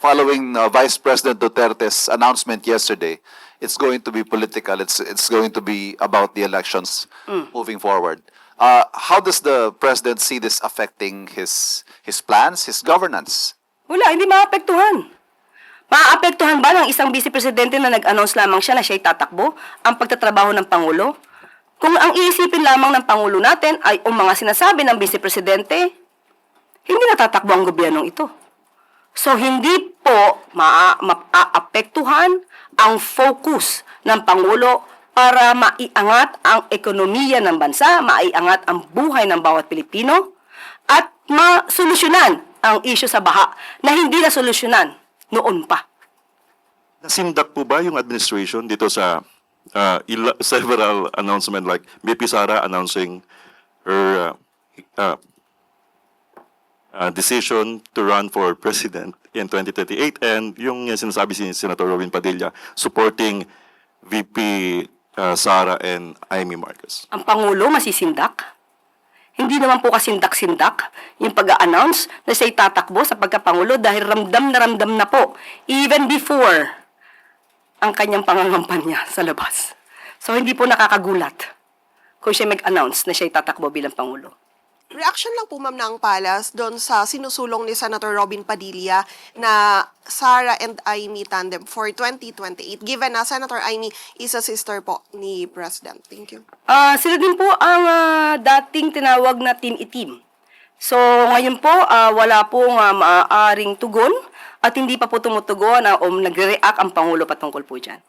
following Vice President Duterte's announcement yesterday, it's going to be political. It's going to be about the elections moving forward. How does the president see this affecting his plans, his governance? Wala, hindi maapektuhan. Maaapektuhan ba ng isang vice presidente na nag-announce lamang siya na siya'y tatakbo ang pagtatrabaho ng Pangulo? Kung ang iisipin lamang ng Pangulo natin ay ang mga sinasabi ng vice presidente, hindi natatakbo ang gobyernong ito. So, hindi po maaapektuhan ang focus ng Pangulo para maiangat ang ekonomiya ng bansa, maiangat ang buhay ng bawat Pilipino, at masolusyonan ang issue sa baha na hindi na solusyonan noon pa. Nasindak po ba yung administration dito sa several announcement like BP Sara announcing her decision to run for president in 2038 and yung sinasabi si Senator Robin Padilla supporting VP Sara and Amy Marcos? Ang Pangulo masisindak? Hindi naman po kasindak-sindak yung pag-a-announce na siya'y tatakbo sa pagkapangulo dahil ramdam na po even before ang kanyang pangangampanya sa labas. So hindi po nakakagulat kung siya mag-announce na siya'y tatakbo bilang Pangulo. Reaction lang po, ma'am, ng Palas doon sa sinusulong ni Senator Robin Padilla na Sara and Amy tandem for 2028, given na Senator Amy is a sister po ni President. Thank you. Sila din po ang dating tinawag na Team Itim. So ngayon po, wala pong maaaring tugon at hindi pa po tumutugon o nagre-react ang Pangulo patungkol po dyan.